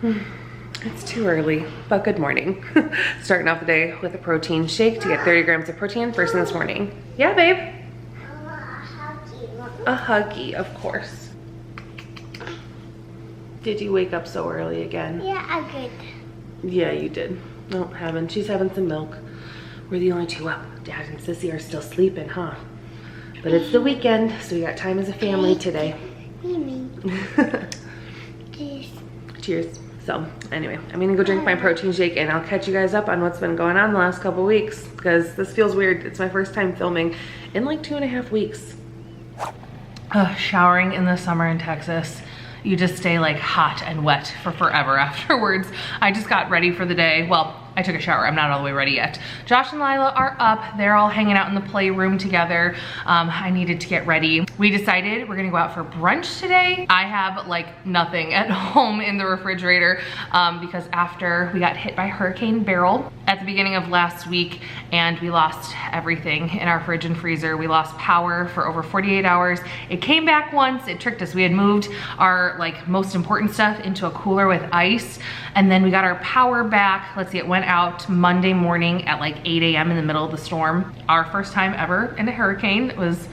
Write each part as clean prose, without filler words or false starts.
It's too early, but good morning. Starting off the day with a protein shake to get 30 grams of protein first thing this morning. Yeah, babe? A huggy, of course. Did you wake up so early again? Yeah, I did. Yeah, you did. No, haven't. She's having some milk. We're the only two up. Dad and Sissy are still sleeping, huh? But it's the weekend, so we got time as a family today. Cheers. Cheers. So anyway, I'm gonna go drink my protein shake and I'll catch you guys up on what's been going on the last couple weeks because this feels weird. It's my first time filming in like 2.5 weeks. Showering in the summer in Texas. You just stay like hot and wet for forever afterwards. I just got ready for the day. Well, I took a shower. I'm not all the way ready yet. Josh and Lila are up. They're all hanging out in the playroom together. I needed to get ready. We decided we're gonna go out for brunch today. I have like nothing at home in the refrigerator because after we got hit by Hurricane Beryl at the beginning of last week and we lost everything in our fridge and freezer. We lost power for over 48 hours. It came back once, it tricked us. We had moved our like most important stuff into a cooler with ice and then we got our power back. Let's see, it went out Monday morning at like 8 a.m. in the middle of the storm. Our first time ever in a hurricane. It was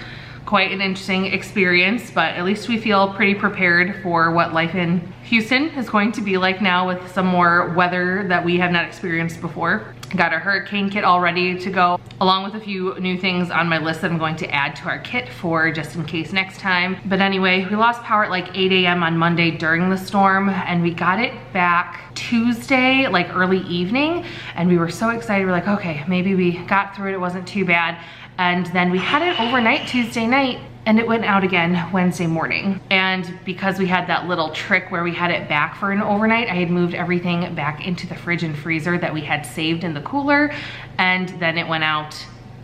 quite an interesting experience, but at least we feel pretty prepared for what life in Houston is going to be like now with some more weather that we have not experienced before. Got our hurricane kit all ready to go, along with a few new things on my list that I'm going to add to our kit for just in case next time. But anyway, we lost power at like 8 a.m. on Monday during the storm and we got it back Tuesday, like early evening. And we were so excited. We're like, okay, maybe we got through it. It wasn't too bad. And then we had it overnight Tuesday night and it went out again Wednesday morning. And because we had that little trick where we had it back for an overnight, I had moved everything back into the fridge and freezer that we had saved in the cooler. And then it went out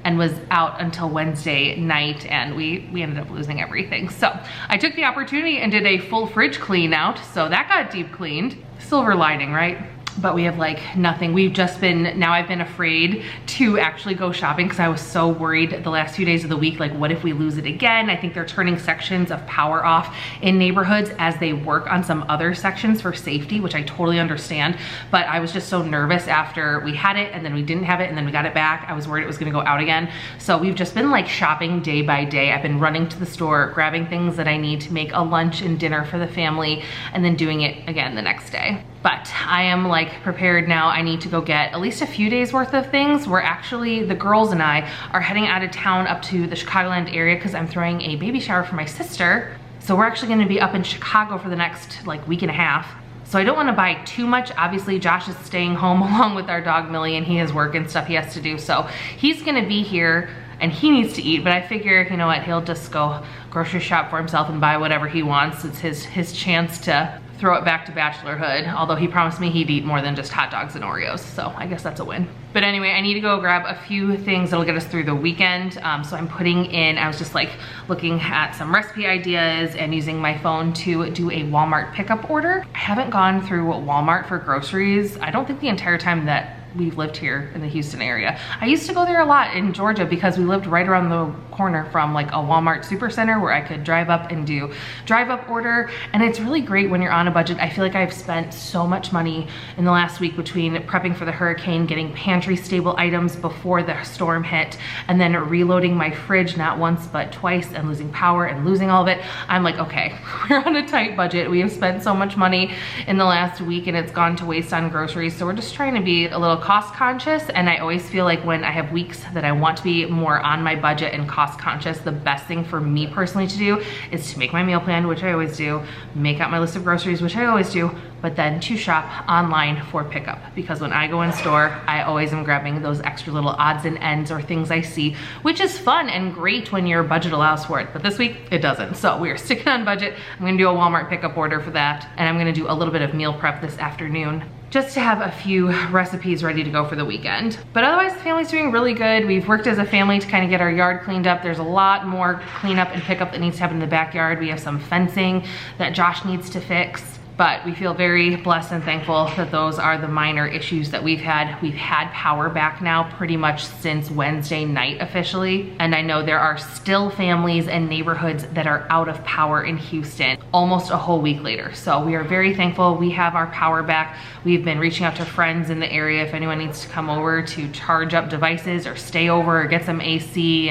and was out until Wednesday night and we ended up losing everything. So I took the opportunity and did a full fridge clean out. So that got deep cleaned. Silver lining, right? But we have like nothing. We've just been, now I've been afraid to actually go shopping because I was so worried the last few days of the week, like what if we lose it again? I think they're turning sections of power off in neighborhoods as they work on some other sections for safety, which I totally understand. But I was just so nervous after we had it and then we didn't have it and then we got it back. I was worried it was gonna go out again. So we've just been like shopping day by day. I've been running to the store, grabbing things that I need to make a lunch and dinner for the family and then doing it again the next day. But I am like prepared now. I need to go get at least a few days worth of things. We're actually, the girls and I are heading out of town up to the Chicagoland area because I'm throwing a baby shower for my sister. So we're actually gonna be up in Chicago for the next like week and a half. So I don't wanna buy too much. Obviously Josh is staying home along with our dog Millie and he has work and stuff he has to do. So he's gonna be here and he needs to eat, but I figure, you know what, he'll just go grocery shop for himself and buy whatever he wants. It's his chance to throw it back to bachelorhood, although he promised me he'd eat more than just hot dogs and Oreos, so I guess that's a win. But anyway, I need to go grab a few things that'll get us through the weekend. So I'm putting in, I was just like looking at some recipe ideas and using my phone to do a Walmart pickup order. I haven't gone through Walmart for groceries, I don't think the entire time that we've lived here in the Houston area. I used to go there a lot in Georgia because we lived right around the corner from like a Walmart supercenter where I could drive up and do drive-up order. And it's really great when you're on a budget. I feel like I've spent so much money in the last week between prepping for the hurricane, getting pantry stable items before the storm hit, and then reloading my fridge not once but twice and losing power and losing all of it. I'm like, okay, we're on a tight budget. We have spent so much money in the last week and it's gone to waste on groceries. So we're just trying to be a little cost conscious. And I always feel like when I have weeks that I want to be more on my budget and cost conscious, the best thing for me personally to do is to make my meal plan, which I always do, make out my list of groceries, which I always do, but then to shop online for pickup. Because when I go in store, I always am grabbing those extra little odds and ends or things I see, which is fun and great when your budget allows for it. But this week it doesn't. So we are sticking on budget. I'm gonna do a Walmart pickup order for that. And I'm gonna do a little bit of meal prep this afternoon, just to have a few recipes ready to go for the weekend. But otherwise, the family's doing really good. We've worked as a family to kind of get our yard cleaned up. There's a lot more cleanup and pickup that needs to happen in the backyard. We have some fencing that Josh needs to fix. But we feel very blessed and thankful that those are the minor issues that we've had. We've had power back now pretty much since Wednesday night officially. And I know there are still families and neighborhoods that are out of power in Houston almost a whole week later. So we are very thankful we have our power back. We've been reaching out to friends in the area if anyone needs to come over to charge up devices or stay over or get some AC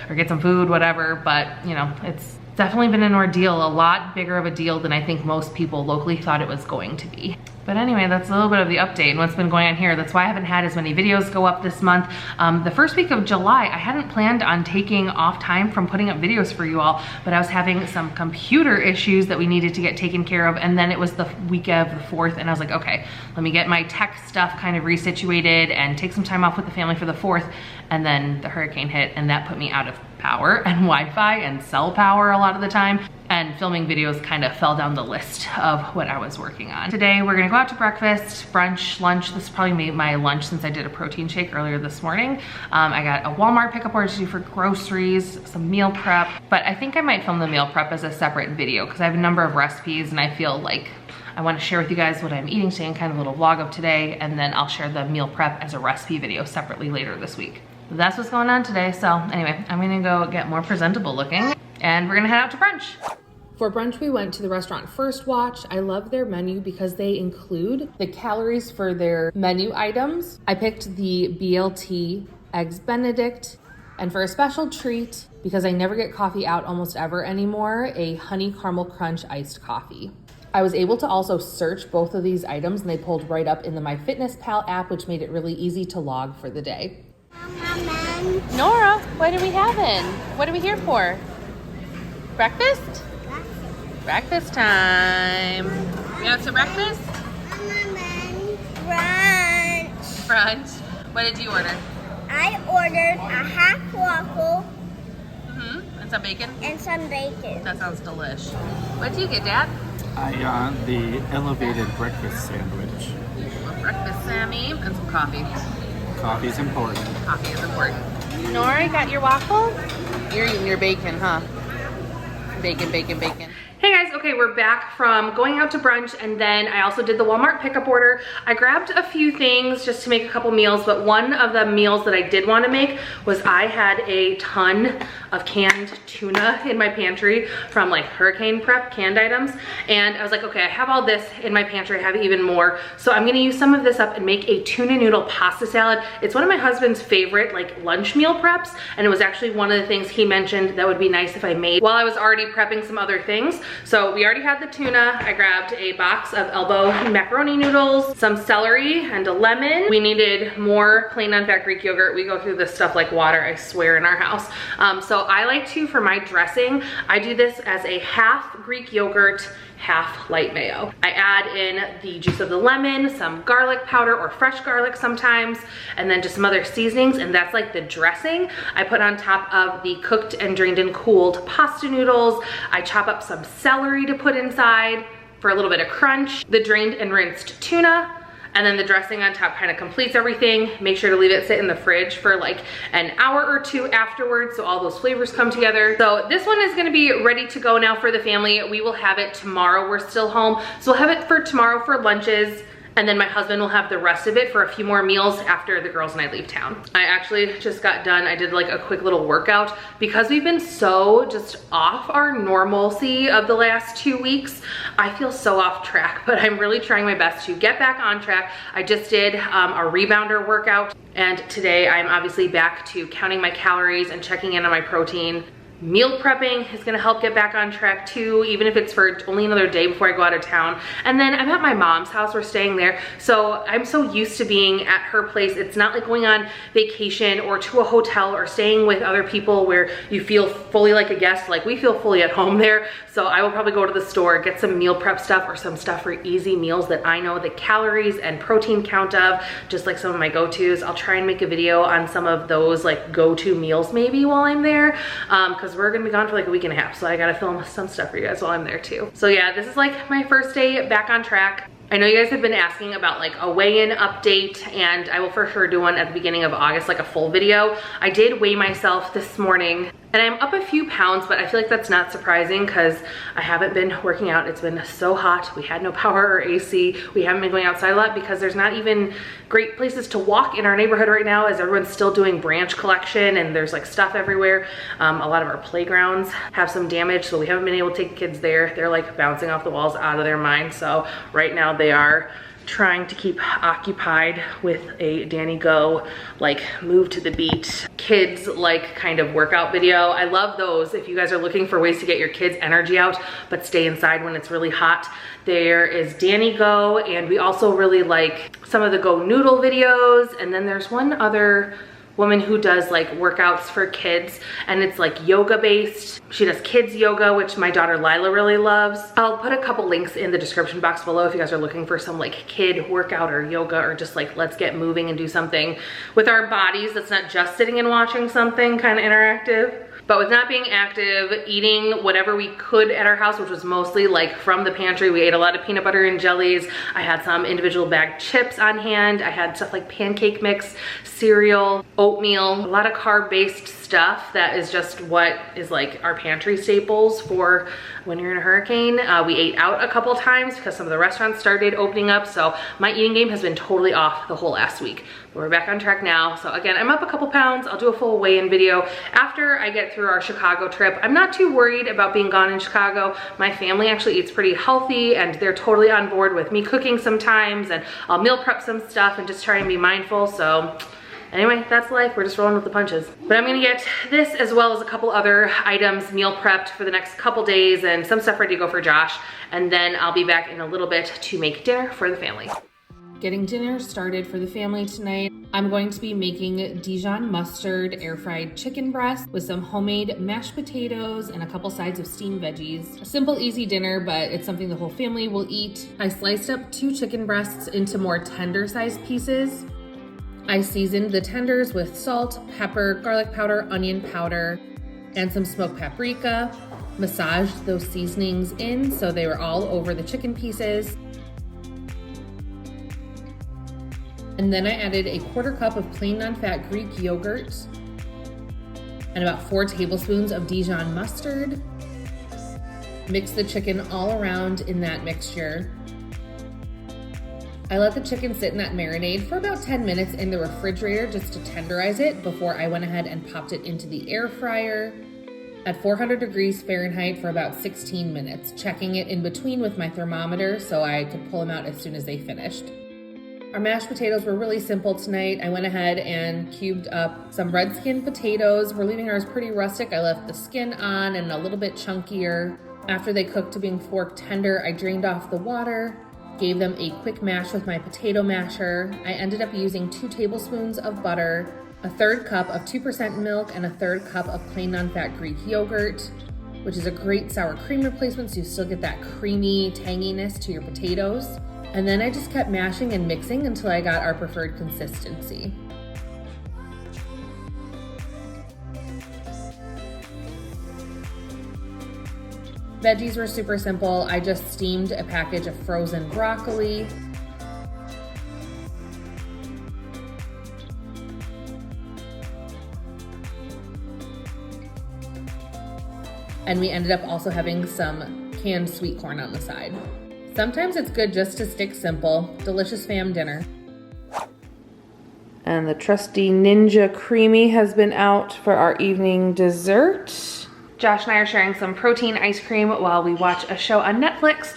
or get some food, whatever. But you know, it's definitely been an ordeal, a lot bigger of a deal than I think most people locally thought it was going to be. But anyway, that's a little bit of the update and what's been going on here. That's why I haven't had as many videos go up this month. The first week of July, I hadn't planned on taking off time from putting up videos for you all, but I was having some computer issues that we needed to get taken care of. And then it was the week of the 4th and I was like, okay, let me get my tech stuff kind of resituated and take some time off with the family for the 4th. And then the hurricane hit and that put me out of power and Wi-Fi and cell power a lot of the time. And filming videos kind of fell down the list of what I was working on. Today we're gonna go out to breakfast, brunch, lunch. This is probably my lunch since I did a protein shake earlier this morning. I got a Walmart pickup order to do for groceries, some meal prep, but I think I might film the meal prep as a separate video because I have a number of recipes and I feel like I want to share with you guys what I'm eating today and kind of a little vlog of today, and then I'll share the meal prep as a recipe video separately later this week. That's what's going on today. So anyway, I'm gonna go get more presentable looking and we're gonna head out to brunch. For brunch, we went to the restaurant First Watch. I love their menu because they include the calories for their menu items. I picked the BLT Eggs Benedict, and for a special treat, because I never get coffee out almost ever anymore, a honey caramel crunch iced coffee. I was able to also search both of these items and they pulled right up in the MyFitnessPal app, which made it really easy to log for the day. Nora, what are we having? What are we here for? Breakfast? Breakfast time. You have some breakfast? Brunch. Brunch. What did you order? I ordered a half waffle. And some bacon? And some bacon. That sounds delish. What did you get, Dad? I got the elevated breakfast sandwich. A breakfast Sammy and some coffee. Coffee's important. Coffee is important. Nora, got your waffle? You're eating your bacon, huh? Bacon, bacon, bacon. Hey guys, okay, we're back from going out to brunch and then I also did the Walmart pickup order. I grabbed a few things just to make a couple meals, but one of the meals that I did want to make was I had a ton of canned tuna in my pantry from like hurricane prep canned items. And I was like, okay, I have all this in my pantry, I have even more. So I'm gonna use some of this up and make a tuna noodle pasta salad. It's one of my husband's favorite like lunch meal preps. And it was actually one of the things he mentioned that would be nice if I made while I was already prepping some other things. So we already had the tuna. I grabbed a box of elbow macaroni noodles, some celery, and a lemon. We needed more plain unfat Greek yogurt. We go through this stuff like water, I swear, in our house. So I like to, for my dressing, I do this as a half Greek yogurt, half light mayo. I add in the juice of the lemon, some garlic powder or fresh garlic sometimes, and then just some other seasonings, and that's like the dressing. I put on top of the cooked and drained and cooled pasta noodles. I chop up some celery to put inside for a little bit of crunch, the drained and rinsed tuna, and then the dressing on top kind of completes everything. Make sure to leave it sit in the fridge for like an hour or two afterwards so all those flavors come together. So this one is gonna be ready to go now for the family. We will have it tomorrow. We're still home. So we'll have it for tomorrow for lunches. And then my husband will have the rest of it for a few more meals after the girls and I leave town. I actually just got done. I did like a quick little workout because we've been so just off our normalcy of the last 2 weeks. I feel so off track, but I'm really trying my best to get back on track. I just did a rebounder workout, and today I'm obviously back to counting my calories and checking in on my protein. Meal prepping is gonna help get back on track too, even if it's for only another day before I go out of town. And then I'm at my mom's house, we're staying there. So I'm so used to being at her place. It's not like going on vacation or to a hotel or staying with other people where you feel fully like a guest. Like we feel fully at home there. So I will probably go to the store, get some meal prep stuff or some stuff for easy meals that I know the calories and protein count of, just like some of my go-tos. I'll try and make a video on some of those like go-to meals maybe while I'm there. Because we're gonna be gone for like a week and a half, so I gotta film some stuff for you guys while I'm there too. So yeah, this is like my first day back on track. I know you guys have been asking about like a weigh-in update, and I will for sure do one at the beginning of August, like a full video. I did weigh myself this morning And I'm up a few pounds, but I feel like that's not surprising because I haven't been working out. It's been so hot. We had no power or AC. We haven't been going outside a lot because there's not even great places to walk in our neighborhood right now, as everyone's still doing branch collection and there's like stuff everywhere. A lot of our playgrounds have some damage, so we haven't been able to take kids there. They're like bouncing off the walls out of their mind. So right now they are trying to keep occupied with a Danny Go, like move to the beat, kids like kind of workout video. I love those if you guys are looking for ways to get your kids' energy out but stay inside when it's really hot. There is Danny Go, and we also really like some of the Go Noodle videos, and then there's one other woman who does like workouts for kids, and it's like yoga based. She does kids yoga, which my daughter Lila really loves. I'll put a couple links in the description box below if you guys are looking for some like kid workout or yoga, or just like let's get moving and do something with our bodies that's not just sitting and watching something, kind of interactive. But with not being active, eating whatever we could at our house, which was mostly like from the pantry. We ate a lot of peanut butter and jellies. I had some individual bagged chips on hand. I had stuff like pancake mix, cereal, oatmeal, a lot of carb-based stuff that is just what is like our pantry staples for when you're in a hurricane. We ate out a couple times because some of the restaurants started opening up, so my eating game has been totally off the whole last week. But we're back on track now. So again, I'm up a couple pounds. I'll do a full weigh-in video after I get through our Chicago trip. I'm not too worried about being gone in Chicago. My family actually eats pretty healthy, and they're totally on board with me cooking sometimes, and I'll meal prep some stuff and just try and be mindful. So anyway, that's life. We're just rolling with the punches. But I'm gonna get this as well as a couple other items meal prepped for the next couple days and some stuff ready to go for Josh. And then I'll be back in a little bit to make dinner for the family. Getting dinner started for the family tonight. I'm going to be making Dijon mustard air fried chicken breast with some homemade mashed potatoes and a couple sides of steamed veggies. A simple, easy dinner, but it's something the whole family will eat. I sliced up 2 chicken breasts into more tender sized pieces. I seasoned the tenders with salt, pepper, garlic powder, onion powder, and some smoked paprika. Massaged those seasonings in so they were all over the chicken pieces. And then I added a 1/4 cup of plain non-fat Greek yogurt and about 4 tablespoons of Dijon mustard. Mix the chicken all around in that mixture. I let the chicken sit in that marinade for about 10 minutes in the refrigerator just to tenderize it before I went ahead and popped it into the air fryer at 400 degrees Fahrenheit for about 16 minutes, checking it in between with my thermometer so I could pull them out as soon as they finished. Our mashed potatoes were really simple tonight. I went ahead and cubed up some red skin potatoes. We're leaving ours pretty rustic. I left the skin on and a little bit chunkier. After they cooked to being fork tender, I drained off the water, gave them a quick mash with my potato masher. I ended up using 2 tablespoons of butter, a 1/3 cup of 2% milk, and a 1/3 cup of plain non-fat Greek yogurt, which is a great sour cream replacement, so you still get that creamy tanginess to your potatoes. And then I just kept mashing and mixing until I got our preferred consistency. Veggies were super simple. I just steamed a package of frozen broccoli. And we ended up also having some canned sweet corn on the side. Sometimes it's good just to stick simple. Delicious fam dinner. And the trusty Ninja Creami has been out for our evening dessert. Josh and I are sharing some protein ice cream while we watch a show on Netflix.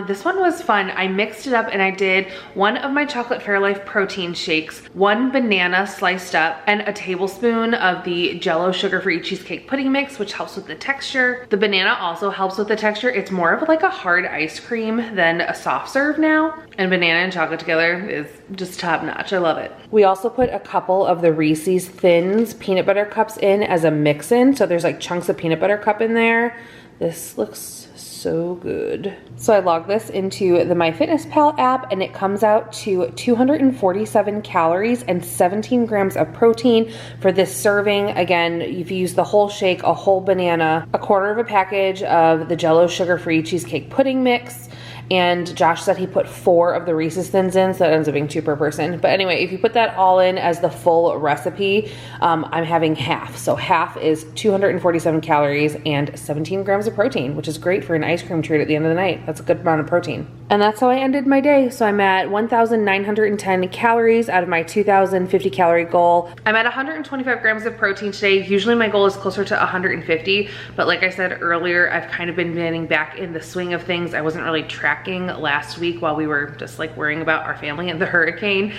This one was fun. I mixed it up and I did one of my chocolate Fairlife protein shakes, 1 banana sliced up, and a tablespoon of the Jell-O sugar-free cheesecake pudding mix, which helps with the texture. The banana also helps with the texture. It's more of like a hard ice cream than a soft serve now. And banana and chocolate together is just top notch. I love it. We also put a couple of the Reese's Thins peanut butter cups in as a mix-in. So there's like chunks of peanut butter cup in there. This looks so good. So I logged this into the MyFitnessPal app and it comes out to 247 calories and 17 grams of protein for this serving. Again, if you use the whole shake, a whole banana, a 1/4 of a package of the Jell-O sugar-free cheesecake pudding mix, and Josh said he put 4 of the Reese's Thins in, so that ends up being 2 per person. But anyway, if you put that all in as the full recipe, I'm having half. So half is 247 calories and 17 grams of protein, which is great for an ice cream treat at the end of the night. That's a good amount of protein. And that's how I ended my day. So I'm at 1,910 calories out of my 2,050 calorie goal. I'm at 125 grams of protein today. Usually my goal is closer to 150, but like I said earlier, I've kind of been getting back in the swing of things. I wasn't really tracking last week while we were just like worrying about our family and the hurricane.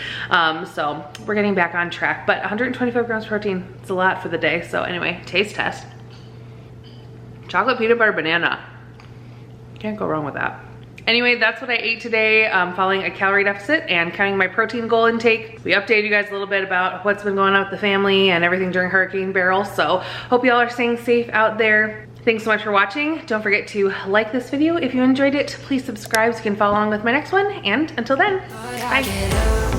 So we're getting back on track, but 125 grams of protein, it's a lot for the day. So anyway, taste test. Chocolate peanut butter banana. Can't go wrong with that. Anyway, that's what I ate today, following a calorie deficit and counting my protein goal intake. We updated you guys a little bit about what's been going on with the family and everything during Hurricane Beryl. So hope y'all are staying safe out there. Thanks so much for watching. Don't forget to like this video if you enjoyed it. Please subscribe so you can follow along with my next one. And until then, bye.